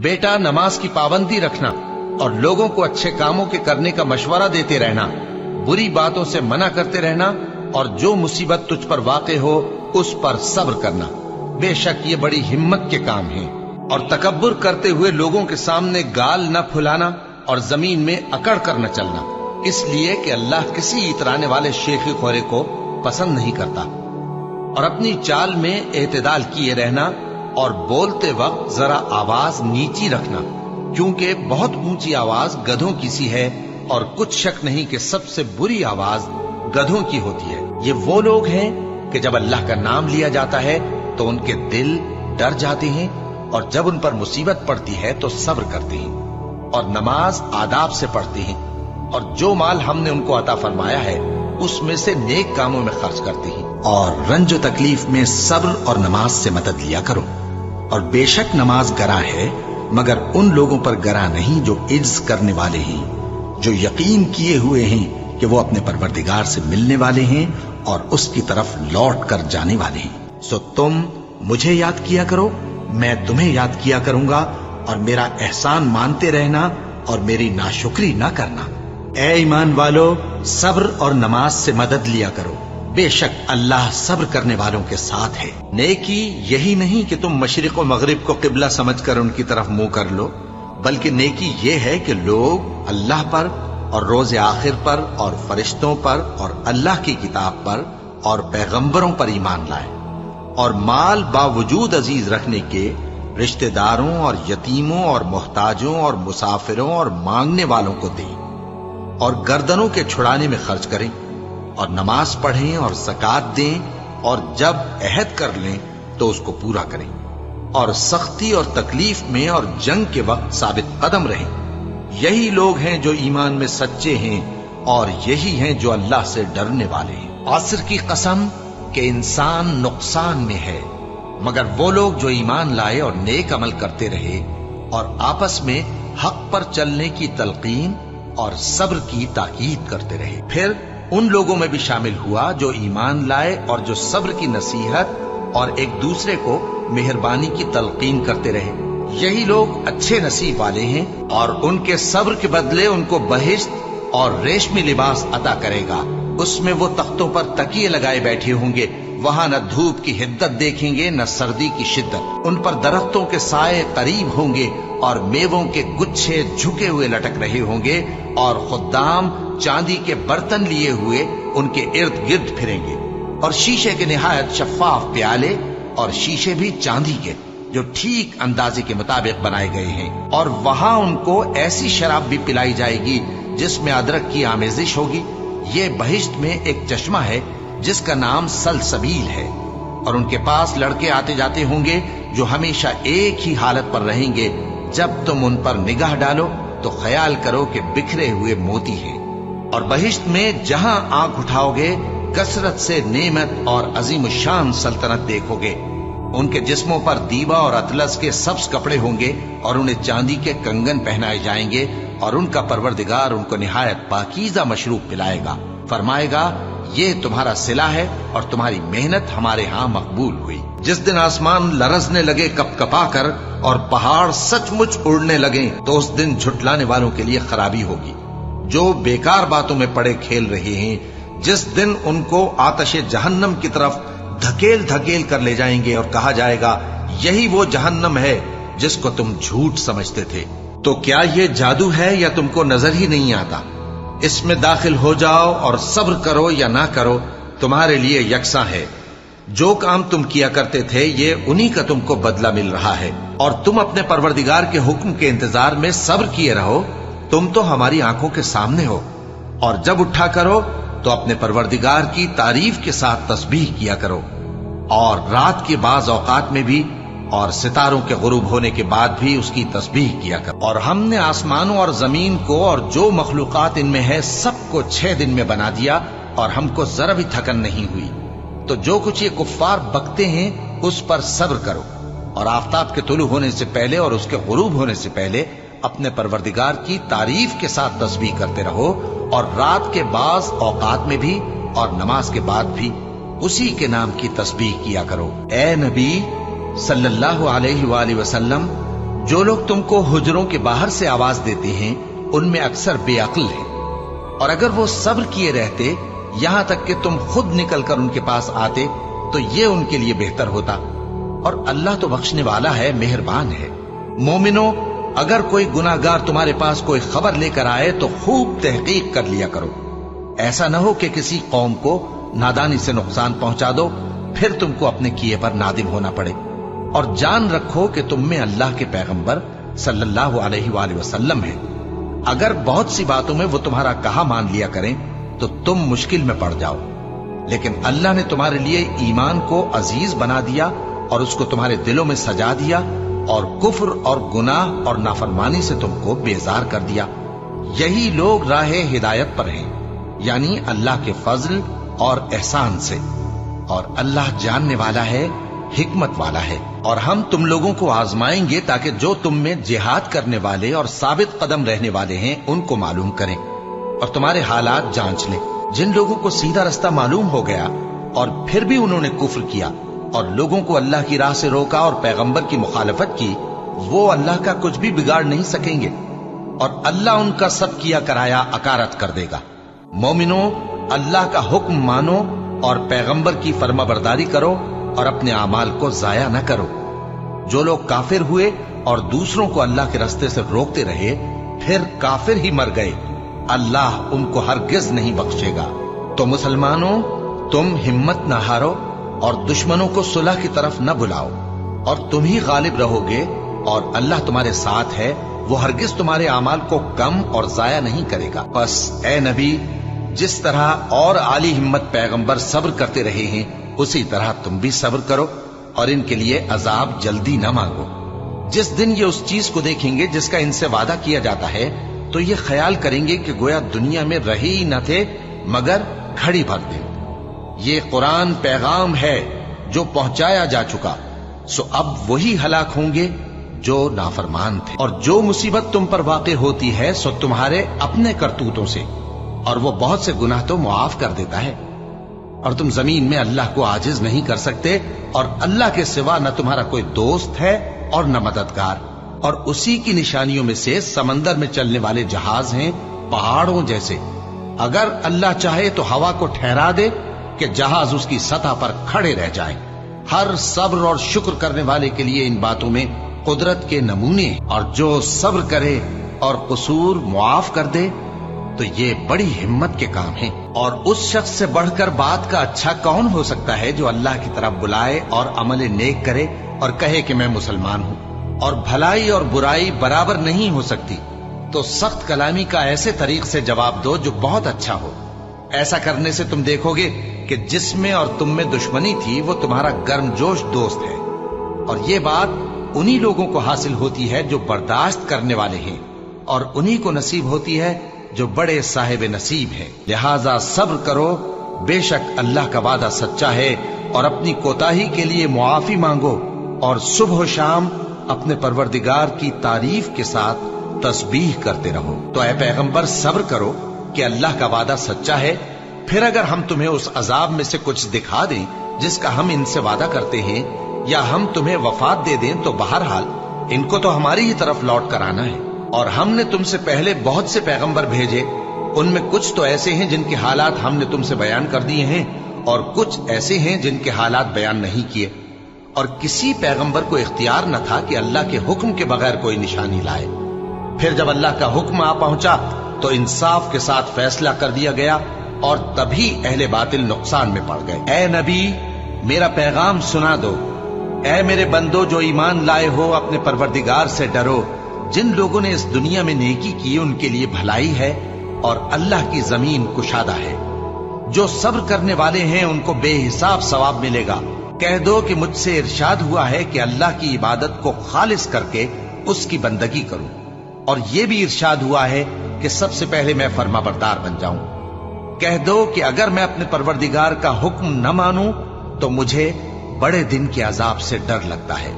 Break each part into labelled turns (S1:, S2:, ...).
S1: बेटा, नमाज की पाबंदी रखना और लोगों को अच्छे कामों के करने का मशवरा देते रहना, बुरी बातों से मना करते रहना और जो मुसीबत तुझ पर वाक़े हो उस पर सब्र करना। बेशक ये बड़ी हिम्मत के काम हैं। और तकब्बुर करते हुए लोगों के सामने गाल न फुलाना और जमीन में अकड़ कर न चलना, इसलिए कि अल्लाह किसी इतराने वाले शेखी खोरे को पसंद नहीं करता। और अपनी चाल में एतदाल किए रहना और बोलते वक्त जरा आवाज नीची रखना, क्योंकि बहुत ऊंची आवाज गधों की सी है और कुछ शक नहीं कि सबसे बुरी आवाज गधों की होती है। ये वो लोग हैं कि जब अल्लाह का नाम लिया जाता है तो उनके दिल डर जाते हैं और जब उन पर मुसीबत पड़ती है तो सब्र करते हैं और नमाज आदाब से पढ़ते हैं और जो माल हमने उनको अता फरमाया है उसमें से नेक कामों में खर्च करते हैं। और रंज तकलीफ में सब्र और नमाज से मदद लिया करो। और बेशक नमाज गरा है, मगर उन लोगों पर गरा नहीं जो इज्ज करने वाले हैं, जो यकीन किए हुए हैं कि वो अपने परवरदिगार से मिलने वाले हैं और उसकी तरफ लौट कर जाने वाले हैं। सो तुम मुझे याद किया करो, मैं तुम्हें याद किया करूंगा, और मेरा एहसान मानते रहना और मेरी नाशुक्री ना करना। ए ईमान वालो, सब्र और नमाज से मदद लिया करो, बेशक अल्लाह सब्र करने वालों के साथ है। नेकी यही नहीं कि तुम मशरिक और मगरिब को किबला समझकर उनकी तरफ मुंह कर लो, बल्कि नेकी ये है कि लोग अल्लाह पर और रोज़े आखिर पर और फरिश्तों पर और अल्लाह की किताब पर और पैगंबरों पर ईमान लाए और माल बावजूद अजीज रखने के रिश्तेदारों और यतीमों और मोहताजों और मुसाफिरों और मांगने वालों को दें और गर्दनों के छुड़ाने में खर्च करें और नमाज पढ़ें और ज़कात दें और जब अहद कर लें तो उसको पूरा करें और सख्ती और तकलीफ में और जंग के वक्त साबित कदम रहें। यही लोग हैं जो ईमान में सच्चे हैं और यही हैं जो अल्लाह से डरने वाले हैं। आसर की कसम कि इंसान नुकसान में है, मगर वो लोग जो ईमान लाए और नेक अमल करते रहे और आपस में हक पर चलने की तलकीन और सब्र की ताकीद करते रहे। फिर उन लोगों में भी शामिल हुआ जो ईमान लाए और जो सब्र की नसीहत और एक दूसरे को मेहरबानी की तलकीन करते रहे। यही लोग अच्छे नसीब वाले हैं और उनके सब्र के बदले उनको बहिश्त और रेशमी लिबास अता करेगा। उसमें वो तख्तों पर तकिए लगाए बैठे होंगे, वहां न धूप की हिद्दत देखेंगे न सर्दी की शिद्दत। उन पर दरख्तों के साए करीब होंगे और मेवों के गुच्छे झुके हुए लटक रहे होंगे और खुद्दाम चांदी के बर्तन लिए हुए उनके इर्द गिर्द फिरेंगे और शीशे के निहायत शफाफ प्याले और शीशे भी चांदी के जो ठीक अंदाजे के मुताबिक बनाए गए हैं। और वहां उनको ऐसी शराब भी पिलाई जाएगी जिसमें अदरक की आमेजिश होगी। ये बहिश्त में एक चश्मा है जिसका नाम सलसबील है और उनके पास लड़के आते जाते होंगे जो हमेशा एक ही हालत पर रहेंगे। जब तुम उन पर निगाह डालो तो ख्याल करो कि बिखरे हुए मोती हैं। और बहिश्त में जहां आंख उठाओगे कसरत से नेमत और अजीम शान सल्तनत देखोगे। उनके जिस्मों पर दीवा और अतलस के सब्ज कपड़े होंगे और उन्हें चांदी के कंगन पहनाए जाएंगे और उनका परवरदिगार उनको निहायत पाकीज़ा मशरूब पिलाएगा। फरमाएगा, ये तुम्हारा सिला है और तुम्हारी मेहनत हमारे यहाँ मकबूल हुई। जिस दिन आसमान लरजने लगे कपकपा कर और पहाड़ सचमुच उड़ने लगे तो उस दिन झुटलाने वालों के लिए खराबी होगी जो बेकार बातों में पड़े खेल रहे हैं। जिस दिन उनको आतशे जहन्नम की तरफ धकेल धकेल कर ले जाएंगे और कहा जाएगा, यही वो जहन्नम है जिसको तुम झूठ समझते थे। तो क्या ये जादू है या तुमको नजर ही नहीं आता? इसमें दाखिल हो जाओ और सब्र करो या ना करो, तुम्हारे लिए यकसा है। जो काम तुम किया करते थे ये उन्हीं का तुमको बदला मिल रहा है और तुम अपने परवरदिगार के हुक्म के इंतजार में सब्र किए रहो। तुम तो हमारी आंखों के सामने हो। और जब उठा करो तो अपने परवरदिगार की तारीफ के साथ तस्बीह किया करो और रात के बाज औकात में भी और सितारों के गुरूब होने के बाद भी उसकी तस्बीह किया करो। और हमने आसमानों और जमीन को और जो मखलूकात इनमें है सबको 6 दिन में बना दिया और हमको जरा भी थकन नहीं हुई। तो जो कुछ ये कुफ्फार बकते हैं उस पर सब्र करो और आफताब के तुलू होने से पहले और उसके गुरूब होने से पहले अपने परवरदिगार की तारीफ के साथ तस्बीह करते रहो और रात के बाज औकात में भी और नमाज के बाद भी उसी के नाम की तस्बीह किया करो। ए नबी सल्लल्लाहु अलैहि वसल्लम, जो लोग तुमको हुजरों के बाहर से आवाज देते हैं उनमें अक्सर बेअक्ल हैं, और अगर वो सब्र किए रहते यहां तक कि तुम खुद निकलकर उनके पास आते तो ये उनके लिए बेहतर होता। और अल्लाह तो बख्शने वाला है, मेहरबान है। मोमिनो, अगर कोई गुनाहगार तुम्हारे पास कोई खबर लेकर आए तो खूब तहकीक कर लिया करो। ऐसा न हो कि किसी कौम को नादानी से नुकसान पहुंचा दो, फिर तुमको अपने किए पर नादिम होना पड़े। और जान रखो कि तुम में अल्लाह के पैगंबर सल्लल्लाहु अलैहि वसल्लम है। अगर बहुत सी बातों में वो तुम्हारा कहा मान लिया करें तो तुम मुश्किल में पड़ जाओ, लेकिन अल्लाह ने तुम्हारे लिए ईमान को अजीज बना दिया और उसको तुम्हारे दिलों में सजा दिया, और कुफ्र और गुनाह और नाफरमानी से तुमको बेजार कर दिया। यही लोग राहे हिदायत पर हैं, यानी अल्लाह के फजल और एहसान से। और अल्लाह जानने वाला है, हिकमत वाला है। और हम तुम लोगों को आजमाएंगे ताकि जो तुम में जिहाद करने वाले और साबित कदम रहने वाले हैं उनको मालूम करें और तुम्हारे हालात जांच लें। जिन लोगों को सीधा रास्ता मालूम हो गया और फिर भी उन्होंने कुफ्र किया और लोगों को अल्लाह की राह से रोका और पैगंबर की मुखालफत की, वो अल्लाह का कुछ भी बिगाड़ नहीं सकेंगे और अल्लाह उनका सब किया कराया अकारत कर देगा। मोमिनो, अल्लाह का हुक्म मानो और पैगंबर की फर्माबरदारी करो और अपने आमाल को जाया न करो। जो लोग काफिर हुए और दूसरों को अल्लाह के रास्ते से रोकते रहे फिर काफिर ही मर गए, अल्लाह उनको हरगिज नहीं बख्शेगा। तो मुसलमानों, तुम हिम्मत न हारो और दुश्मनों को सुलह की तरफ न बुलाओ, और तुम ही गालिब रहोगे और अल्लाह तुम्हारे साथ है। वो हरगिज तुम्हारे आमाल को कम और जाया नहीं करेगा। बस ए नबी, जिस तरह और आली हिम्मत पैगंबर सब्र करते रहे हैं उसी तरह तुम भी सब्र करो और इनके लिए अजाब जल्दी न मांगो। जिस दिन ये उस चीज को देखेंगे जिसका इनसे वादा किया जाता है तो ये ख्याल करेंगे कि गोया दुनिया में रहे ही न थे मगर घड़ी भर दिन। ये कुरान पैगाम है जो पहुंचाया जा चुका, सो अब वही हलाक होंगे जो नाफरमान थे। और जो मुसीबत तुम पर वाक़े होती है सो तुम्हारे अपने करतूतों से, और वो बहुत से गुनाह तो मुआफ कर देता है। और तुम जमीन में अल्लाह को आजिज नहीं कर सकते, और अल्लाह के सिवा न तुम्हारा कोई दोस्त है और न मददगार। और उसी की निशानियों में से समंदर में चलने वाले जहाज हैं पहाड़ों जैसे। अगर अल्लाह चाहे तो हवा को ठहरा दे कि जहाज उसकी सतह पर खड़े रह जाएं। हर सब्र और शुक्र करने वाले के लिए इन बातों में कुदरत के नमूने, और जो सब्र करे और कसूर मुआफ कर दे तो ये बड़ी हिम्मत के काम हैं। और उस शख्स से बढ़कर बात का अच्छा कौन हो सकता है जो अल्लाह की तरफ बुलाए और अमल नेक करे और कहे कि मैं मुसलमान हूँ। और भलाई और बुराई बराबर नहीं हो सकती, तो सख्त कलामी का ऐसे तरीक से जवाब दो जो बहुत अच्छा हो। ऐसा करने से तुम देखोगे कि जिसमें और तुम में दुश्मनी थी वो तुम्हारा गर्मजोश दोस्त है। और ये बात उन्हीं लोगों को हासिल होती है जो बर्दाश्त करने वाले हैं, और उन्हीं को नसीब होती है जो बड़े साहिब नसीब हैं। लिहाजा सब्र करो, बेशक अल्लाह का वादा सच्चा है, और अपनी कोताही के लिए मुआफी मांगो और सुबह शाम अपने परवरदिगार की तारीफ के साथ तस्बीह करते रहो। तो ऐ पैगंबर, सब्र करो कि अल्लाह का वादा सच्चा है। फिर अगर हम तुम्हें उस अजाब में से कुछ दिखा दें जिसका हम इनसे वादा करते हैं, या हम तुम्हें वफात दे दें, तो बहरहाल इनको तो हमारी ही तरफ लौट कर आना है। और हमने तुमसे पहले बहुत से पैगंबर भेजे, उनमें कुछ तो ऐसे हैं जिनके हालात हमने तुमसे बयान कर दिए हैं, और कुछ ऐसे हैं जिनके हालात बयान नहीं किए। और किसी पैगंबर को इख्तियार न था कि अल्लाह के हुक्म के बगैर कोई निशानी लाए। फिर जब अल्लाह का हुक्म आ पहुंचा तो इंसाफ के साथ फैसला कर दिया गया, और तभी अहले बातिल नुकसान में पड़ गए। ए नबी, मेरा पैगाम सुना दो। ए मेरे बंदो जो ईमान लाए हो, अपने परवरदिगार से डरो। जिन लोगों ने इस दुनिया में नेकी की उनके लिए भलाई है, और अल्लाह की जमीन कुशादा है। जो सब्र करने वाले हैं उनको बेहिसाब सवाब मिलेगा। कह दो कि मुझसे इरशाद हुआ है कि अल्लाह की इबादत को खालिस करके उसकी बंदगी करूं, और यह भी इरशाद हुआ है कि सबसे पहले मैं फर्माबरदार बन जाऊं। कह दो कि अगर मैं अपने परवरदिगार का हुक्म न मानूं तो मुझे बड़े दिन के अजाब से डर लगता है।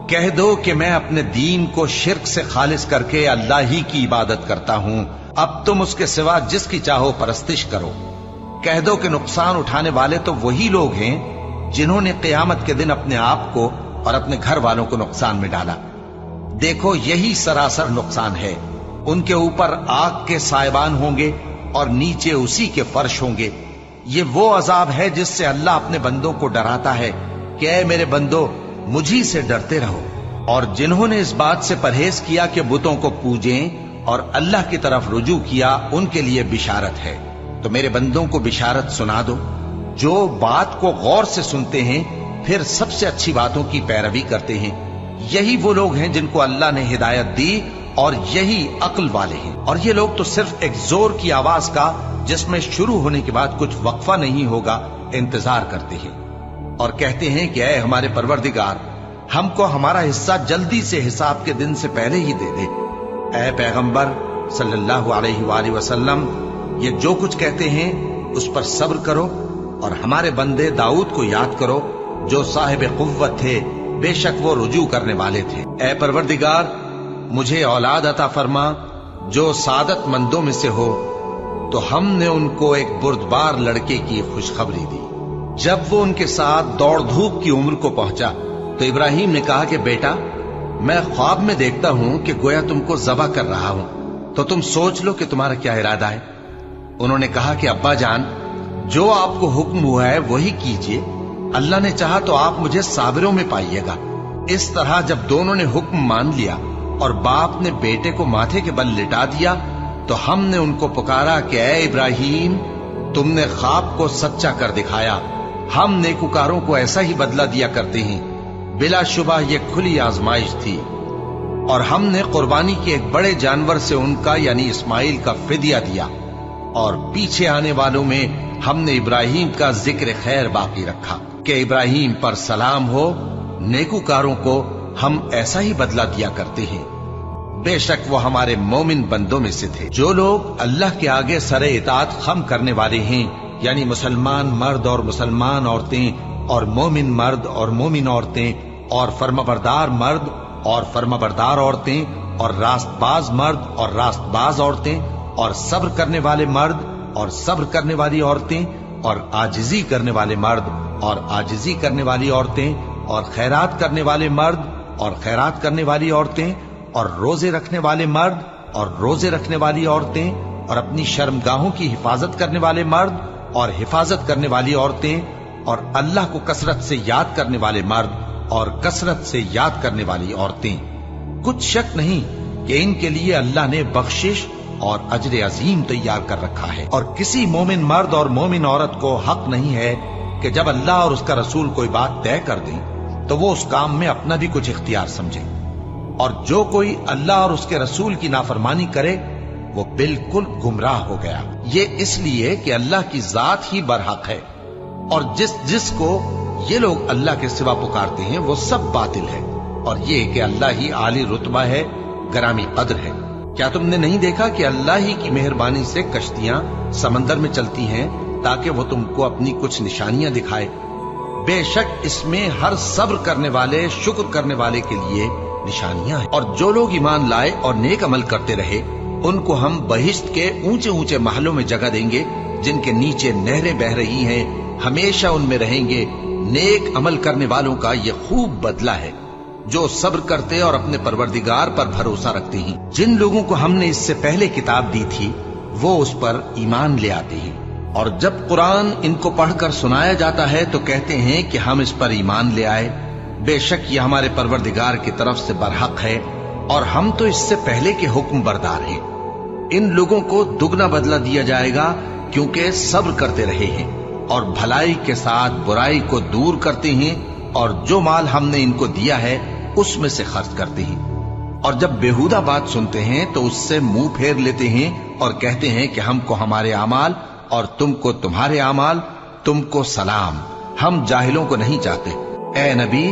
S1: कह दो कि मैं अपने दीन को शिर्क से खालिस करके अल्लाह ही की इबादत करता हूं, अब तुम उसके सिवा जिसकी चाहो परस्तिश करो। कह दो कि नुकसान उठाने वाले तो वही लोग हैं जिन्होंने क़यामत के दिन अपने आप को और अपने घर वालों को नुकसान में डाला। देखो यही सरासर नुकसान है। उनके ऊपर आग के साइबान होंगे और नीचे उसी के फर्श होंगे। ये वो अजाब है जिससे अल्लाह अपने बंदों को डराता है कि ऐ मेरे बंदो, मुझी से डरते रहो। और जिन्होंने इस बात से परहेज किया कि बुतों को पूजें और अल्लाह की तरफ रुजू किया, उनके लिए बिशारत है। तो मेरे बंदों को बिशारत सुना दो, जो बात को गौर से सुनते हैं फिर सबसे अच्छी बातों की पैरवी करते हैं। यही वो लोग हैं जिनको अल्लाह ने हिदायत दी और यही अक्ल वाले हैं। और ये लोग तो सिर्फ एक जोर की आवाज का, जिसमें शुरू होने के बाद कुछ वक्फा नहीं होगा, इंतजार करते हैं और कहते हैं कि ऐ हमारे परवरदिगार, हमको हमारा हिस्सा जल्दी से हिसाब के दिन से पहले ही दे दे। ऐ पैगंबर सल्लल्लाहु अलैहि वसल्लम, ये जो कुछ कहते हैं उस पर सब्र करो और हमारे बंदे दाऊद को याद करो, जो साहिब कुव्वत थे, बेशक वो रुजू करने वाले थे। ऐ परवरदिगार, मुझे औलाद अता फरमा जो सादत मंदों में से हो। तो हमने उनको एक बुर्दबार लड़के की खुशखबरी दी। जब वो उनके साथ दौड़ धूप की उम्र को पहुंचा तो इब्राहिम ने कहा कि बेटा, मैं ख्वाब में देखता हूं कि गोया तुमको ज़बह कर रहा हूं, तो तुम सोच लो कि तुम्हारा क्या इरादा है। उन्होंने कहा कि अब्बा जान, जो आपको हुक्म हुआ है वही कीजिए। अल्लाह ने चाहा तो आप मुझे साबिरों में पाइएगा। इस तरह जब दोनों ने हुक्म मान लिया और बाप ने बेटे को माथे के बल लिटा दिया, तो हमने उनको पुकारा कि ऐ इब्राहिम, तुमने ख्वाब को सच्चा कर दिखाया। हम नेकुकारों को ऐसा ही बदला दिया करते हैं। बिलाशुबा ये खुली आजमाइश थी और हमने कुर्बानी के एक बड़े जानवर से उनका यानी इस्माइल का फिदिया दिया। और पीछे आने वालों में हमने इब्राहिम का जिक्र खैर बाकी रखा कि इब्राहिम पर सलाम हो। नेकुकारों को हम ऐसा ही बदला दिया करते हैं। बेशक वो हमारे मोमिन बंदों में से थे। जो लोग अल्लाह के आगे सरे इताअत खम करने वाले हैं, यानी मुसलमान मर्द और मुसलमान औरतें और मोमिन मर्द और मोमिन औरतें और फर्माबरदार मर्द और फर्माबरदार औरतें और रास्तबाज मर्द और रास्तबाज औरतें और सब्र करने वाले मर्द और सब्र करने वाली औरतें और आजिजी करने वाले मर्द और आजिजी करने वाली औरतें और खैरात करने वाले मर्द और खैरात करने वाली औरतें और रोजे रखने वाले मर्द और रोजे रखने वाली औरतें और अपनी शर्मगाहों की हिफाजत करने वाले मर्द और हिफाजत करने वाली औरतें और अल्लाह को कसरत से याद करने वाले मर्द और कसरत से याद करने वाली औरतें। कुछ शक नहीं कि इनके लिए अल्लाह ने बख्शिश और अजर अजीम तैयार कर रखा है। और किसी मोमिन मर्द और मोमिन औरत को हक नहीं है कि जब अल्लाह और उसका रसूल कोई बात तय कर दें तो वो उस काम में अपना भी कुछ इख्तियार समझे। और जो कोई अल्लाह और उसके रसूल की नाफरमानी करे वो बिल्कुल गुमराह हो गया। ये इसलिए कि अल्लाह की जात ही बरहक है और जिसको ये लोग अल्लाह के सिवा पुकारते हैं वो सब बातिल है। और ये कि अल्लाह ही आली रुतबा है, गरामी कद्र है। क्या तुमने नहीं देखा कि अल्लाह ही की मेहरबानी से कश्तियां समंदर में चलती हैं ताकि वो तुमको अपनी कुछ निशानियां दिखाए। बेशक इसमें हर सब्र करने वाले, शुक्र करने वाले के लिए निशानियां हैं। और जो लोग ईमान लाए और नेक अमल करते रहे, उनको हम बहिश्त के ऊंचे ऊंचे महलों में जगह देंगे जिनके नीचे नहरें बह रही हैं, हमेशा उनमें रहेंगे। नेक अमल करने वालों का ये खूब बदला है जो सब्र करते और अपने परवरदिगार पर भरोसा रखते हैं। जिन लोगों को हमने इससे पहले किताब दी थी वो उस पर ईमान ले आते हैं। और जब कुरान इनको पढ़कर सुनाया जाता है तो कहते हैं कि हम इस पर ईमान ले आए। बेशक ये हमारे परवरदिगार की तरफ से बरहक है और हम तो इससे पहले के हुक्म बरदार हैं। इन लोगों को दुगना बदला दिया जाएगा क्योंकि सब्र करते रहे हैं और भलाई के साथ बुराई को दूर करते हैं और जो माल हमने इनको दिया है उसमें से खर्च करते हैं। और जब बेहुदा बात सुनते हैं तो उससे मुंह फेर लेते हैं और कहते हैं कि हमको हमारे आमाल और तुमको तुम्हारे आमाल, तुमको सलाम, हम जाहिलों को नहीं चाहते। ए नबी,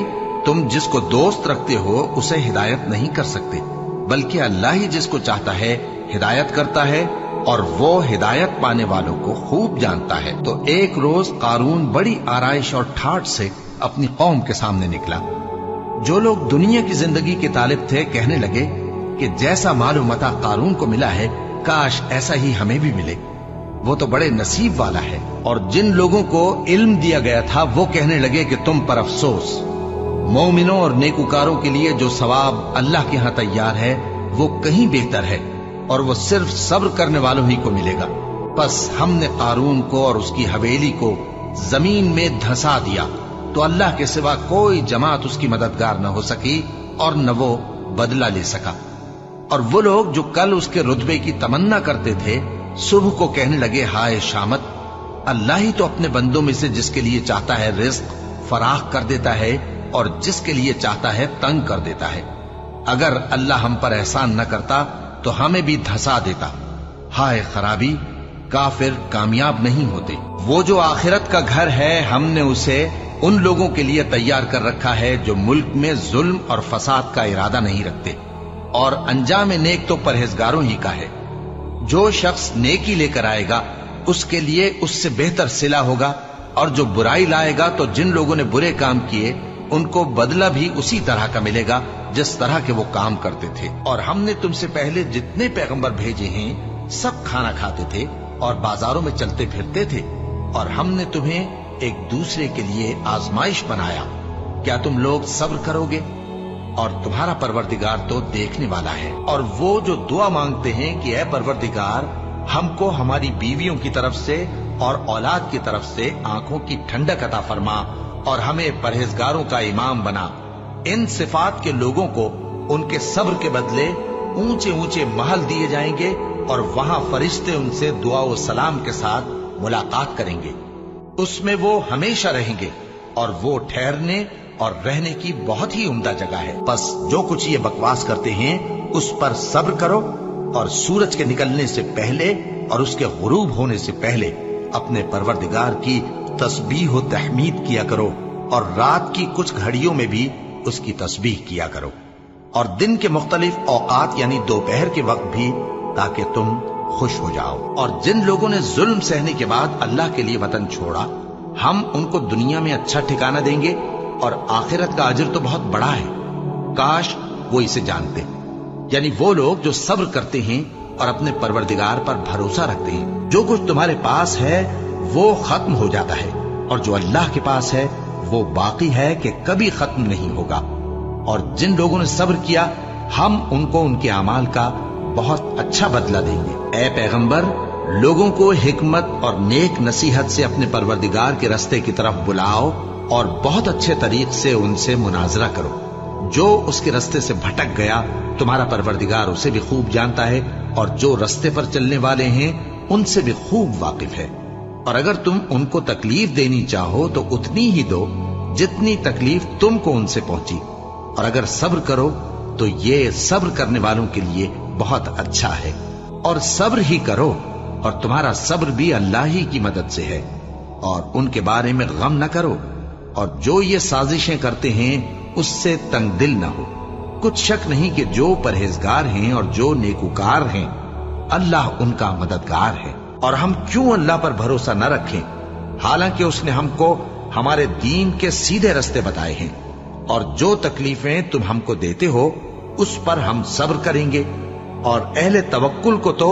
S1: तुम जिसको दोस्त रखते हो उसे हिदायत नहीं कर सकते, बल्कि अल्लाह ही जिसको चाहता है हिदायत करता है और वो हिदायत पाने वालों को खूब जानता है। तो एक रोज कारून बड़ी आराइश और ठाठ से अपनी कौम के सामने निकला। जो लोग दुनिया की जिंदगी के तालिब थे कहने लगे कि जैसा मालूम मता कारून को मिला है, काश ऐसा ही हमें भी मिले, वो तो बड़े नसीब वाला है। और जिन लोगों को इल्म दिया गया था वो कहने लगे कि तुम पर अफसोस, मोमिनों और नेकुकारों के लिए जो सवाब अल्लाह के यहाँ तैयार है वो कहीं बेहतर है, और वो सिर्फ सब्र करने वालों ही को मिलेगा। बस हमने कारून को और उसकी हवेली को जमीन में धंसा दिया, तो अल्लाह के सिवा कोई जमात उसकी मददगार न हो सकी और न वो बदला ले सका। और वो लोग जो कल उसके रुतबे की तमन्ना करते थे, सुबह को कहने लगे, हाय शामत, अल्लाह ही तो अपने बंदों में से जिसके लिए चाहता है रिज्क फराख कर देता है और जिसके लिए चाहता है तंग कर देता है। अगर अल्लाह हम पर एहसान न करता तो हमें भी धंसा देता। हाय खराबी, काफिर कामयाब नहीं होते। वो जो आखिरत का घर है हमने उसे उन लोगों के लिए तैयार कर रखा है जो मुल्क में जुल्म और फसाद का इरादा नहीं रखते, और अंजाम नेक तो परहेजगारों ही का है। जो शख्स नेकी लेकर आएगा उसके लिए उससे बेहतर सिला होगा, और जो बुराई लाएगा तो जिन लोगों ने बुरे काम किए उनको बदला भी उसी तरह का मिलेगा जिस तरह के वो काम करते थे। और हमने तुमसे पहले जितने पैगंबर भेजे हैं सब खाना खाते थे और बाजारों में चलते फिरते थे, और हमने तुम्हें एक दूसरे के लिए आजमाइश बनाया। क्या तुम लोग सब्र करोगे? और तुम्हारा परवरदिगार तो देखने वाला है। और वो जो दुआ मांगते हैं कि ऐ परवरदिगार, हमको हमारी बीवियों की तरफ से और औलाद की तरफ से आंखों की ठंडक अता फरमा और हमें परहेजगारों का इमाम बना। इन सिफात के लोगों को उनके सब्र के बदले ऊंचे ऊंचे महल दिए जाएंगे, और वहां फरिश्ते उनसे दुआ व सलाम के साथ मुलाकात करेंगे। उसमें वो हमेशा रहेंगे, और वो ठहरने और रहने की बहुत ही उम्दा जगह है। बस जो कुछ ये बकवास करते हैं उस पर सब्र करो, और सूरज के निकलने से पहले और उसके गुरूब होने से पहले अपने परवरदिगार की तस्बीह व तहमीद किया करो, और रात की कुछ घड़ियों में भी उसकी तस्बीह किया करो, और दिन के मुख्तलिफ औकात यानी दोपहर के वक्त भी, ताकि तुम खुश हो जाओ। और जिन लोगों ने जुल्म सहने के बाद अल्लाह के लिए वतन छोड़ा, हम उनको दुनिया में अच्छा ठिकाना देंगे, और आखिरत का अजर तो बहुत बड़ा है। काश वो इसे जानते। यानी वो लोग जो सब्र करते हैं और अपने परवरदिगार पर भरोसा रखते हैं। जो कुछ तुम्हारे पास है वो खत्म हो जाता है, और जो अल्लाह के पास है वो बाकी है कि कभी खत्म नहीं होगा। और जिन लोगों ने सब्र किया हम उनको उनके अमाल का बहुत अच्छा बदला देंगे। ऐ पैगंबर, लोगों को हिकमत और नेक नसीहत से अपने परवरदिगार के रास्ते की तरफ बुलाओ, और बहुत अच्छे तरीके से उनसे मुनाजरा करो। जो उसके रास्ते से भटक गया तुम्हारा परवरदिगार उसे भी खूब जानता है, और जो रास्ते पर चलने वाले हैं उनसे भी खूब वाकिफ है। और अगर तुम उनको तकलीफ देनी चाहो तो उतनी ही दो जितनी तकलीफ तुमको उनसे पहुंची, और अगर सब्र करो तो ये सब्र करने वालों के लिए बहुत अच्छा है। और सब्र ही करो, और तुम्हारा सब्र भी अल्लाह ही की मदद से है, और उनके बारे में गम न करो, और जो ये साजिशें करते हैं उससे तंग दिल न हो। कुछ शक नहीं कि जो परहेजगार हैं और जो नेकुकार हैं अल्लाह उनका मददगार है। और हम क्यों अल्लाह पर भरोसा न रखें, हालांकि उसने हमको हमारे दीन के सीधे रास्ते बताए हैं। और जो तकलीफें तुम हमको देते हो उस पर हम सब्र करेंगे, और अहले तवक्कुल को तो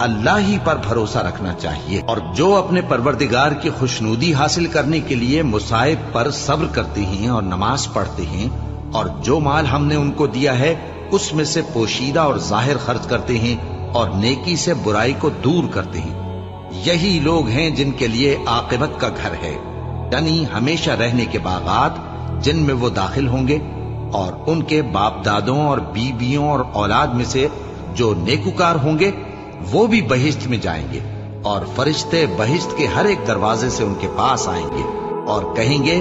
S1: अल्लाह ही पर भरोसा रखना चाहिए। और जो अपने परवरदिगार की खुशनूदी हासिल करने के लिए मुसाइब पर सब्र करते हैं और नमाज पढ़ते हैं, और जो माल हमने उनको दिया है उसमें से पोशीदा और जाहिर खर्च करते हैं, और नेकी से बुराई को दूर करते हैं, यही लोग हैं जिनके लिए आकिबत का घर है, यानी हमेशा रहने के बागात जिनमें वो दाखिल होंगे। और उनके बाप दादों और बीबियों और औलाद में से जो नेकुकार होंगे वो भी बहिश्त में जाएंगे, और फरिश्ते बहिश्त के हर एक दरवाजे से उनके पास आएंगे और कहेंगे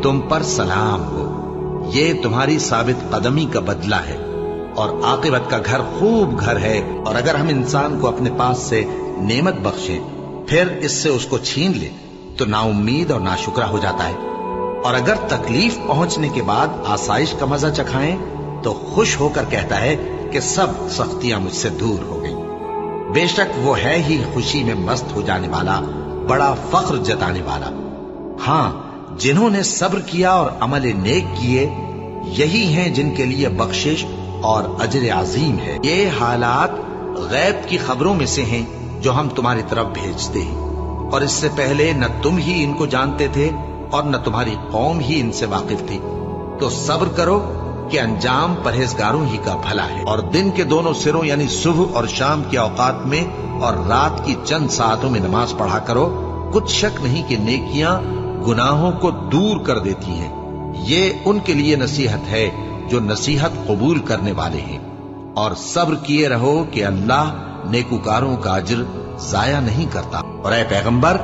S1: तुम पर सलाम हो, ये तुम्हारी साबित कदमी का बदला है, और आकिबत का घर खूब घर है। और अगर हम इंसान को अपने पास से नेमत बख्शें फिर इससे उसको छीन ले तो नाउम्मीद और नाशुक्रा हो जाता है, और अगर तकलीफ पहुंचने के बाद आसाइश का मजा चखाएं तो खुश होकर कहता है कि सब सख्तियां मुझसे दूर हो गई। बेशक वो है ही खुशी में मस्त हो जाने वाला, बड़ा फख्र जताने वाला। हाँ, जिन्होंने सब्र किया और अमल नेक किए यही हैं जिनके लिए बख्शिश और अजर अजीम है। ये हालात गैब की खबरों में से हैं जो हम तुम्हारी तरफ भेजते हैं, और इससे पहले न तुम ही इनको जानते थे और न तुम्हारी कौम ही इनसे वाकिफ थी। तो सब्र करो कि अंजाम परहेजगारों ही का भला है। और दिन के दोनों सिरों यानी सुबह और शाम के औकात में और रात की चंद सातों में नमाज पढ़ा करो। कुछ शक नहीं कि नेकियां गुनाहों को दूर कर देती हैं। ये उनके लिए नसीहत है जो नसीहत कबूल करने वाले हैं। और सब्र किए रहो कि अल्लाह नेकुकारों का अज्र जाया नहीं करता। और ऐ पैगंबर,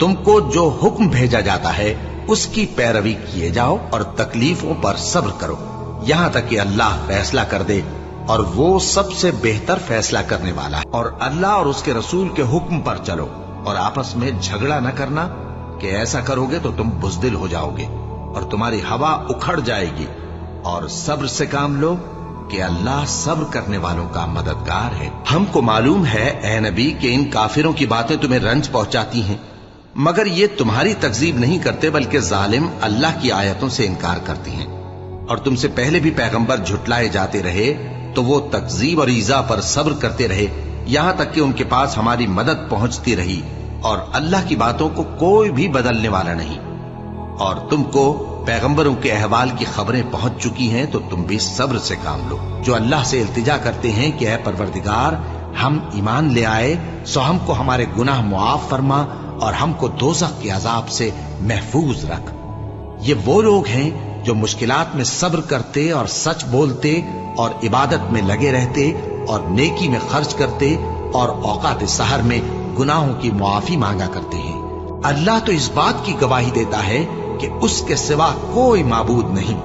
S1: तुमको जो हुक्म भेजा जाता है उसकी पैरवी किए जाओ और तकलीफों पर सब्र करो, यहां तक कि अल्लाह फैसला कर दे, और वो सबसे बेहतर फैसला करने वाला है। और अल्लाह और उसके रसूल के हुक्म पर चलो और आपस में झगड़ा न करना, कि ऐसा करोगे तो तुम बुज़दिल हो जाओगे और तुम्हारी हवा उखड़ जाएगी। और सब्र से काम लो कि अल्लाह सब्र करने वालों का मददगार है। हमको मालूम है ए नबी कि इन काफिरों की बातें तुम्हें रंज पहुंचाती हैं, मगर ये तुम्हारी तकजीब नहीं करते, बल्कि जालिम अल्लाह की आयतों से इनकार करती हैं। और तुमसे पहले भी पैगंबर झुटलाए जाते रहे तो वो तकजीब और ईजा पर सब्र करते रहे, यहां तक कि उनके पास हमारी मदद पहुंचती रही। और अल्लाह की बातों को कोई भी बदलने वाला नहीं। और तुमको पैगंबरों के अहवाल की खबरें पहुंच चुकी हैं, तो तुम भी सब्र से काम लो। जो अल्लाह से इल्तिजा करते हैं कि ऐ परवरदिगार, हम ईमान ले आए सो हमको हमारे गुनाह मुआफ फरमा और हमको दोज़ख के अजाब से महफूज रख। ये वो लोग हैं जो मुश्किलात में सब्र करते और सच बोलते और इबादत में लगे रहते और नेकी में खर्च करते और औकात सहर में गुनाहों की मुआफी मांगा करते हैं। अल्लाह तो इस बात की गवाही देता है कि उसके सिवा कोई माबूद नहीं,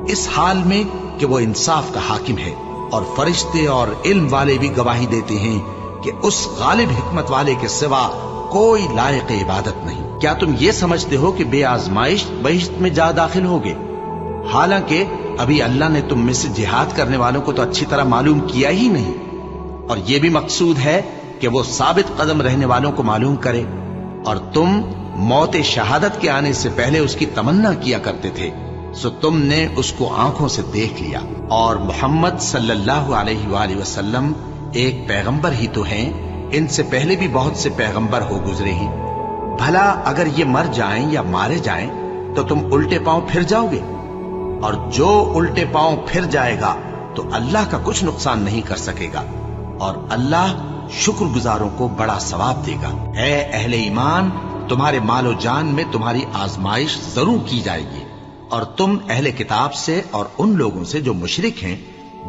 S1: इस हाल में कि वो इंसाफ का हाकिम है। और फरिश्ते और इल्म वाले भी गवाही देते हैं कि उस गालिब हिकमत वाले के सिवा कोई लायक इबादत नहीं। क्या तुम ये समझते हो कि बेआजमाइश बहिश्त में जा दाखिल होगे? हालांकि अभी अल्लाह ने तुम में से जिहाद करने वालों को तो अच्छी तरह मालूम किया ही नहीं। और ये भी मकसूद है कि वो साबित कदम रहने वालों को मालूम करे। और तुम मौत शहादत के आने से पहले उसकी तमन्ना किया करते थे, सो तुमने उसको आंखों से देख लिया। और मोहम्मद सल्लल्लाहु अलैहि वसल्लम एक पैगंबर ही तो हैं, इनसे पहले भी बहुत से पैगंबर हो गुजरे ही। भला अगर ये मर जाएं या मारे जाएं तो तुम उल्टे पांव फिर जाओगे? और जो उल्टे पांव फिर जाएगा तो अल्लाह का कुछ नुकसान नहीं कर सकेगा, और अल्लाह शुक्रगुजारों को बड़ा सवाब देगा। ऐ अहले ईमान, तुम्हारे मालो जान में तुम्हारी आजमाइश जरूर की जाएगी, और तुम अहले किताब से और उन लोगों से जो मुशरिक हैं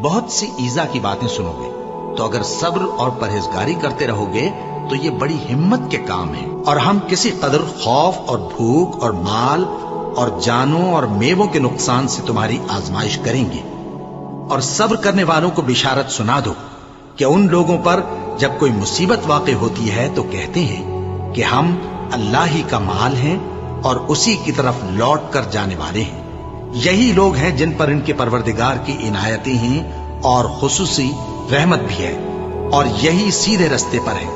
S1: बहुत सी ईजा की बातें सुनोगे। तो अगर सब्र और परहेजगारी करते रहोगे तो ये बड़ी हिम्मत के काम है। और हम किसी कदर खौफ और भूख और माल और जानों और मेवों के नुकसान से तुम्हारी आजमाइश करेंगे। और सब्र करने वालों को बिशारत सुना दो कि उन लोगों पर जब कोई मुसीबत वाक़ई होती है तो कहते हैं कि हम अल्लाह ही का माल हैं और उसी की तरफ लौट कर जाने वाले हैं। यही लोग हैं जिन पर इनके परवरदिगार की इनायतें हैं और खुसूसी रहमत भी है, और यही सीधे रस्ते पर है।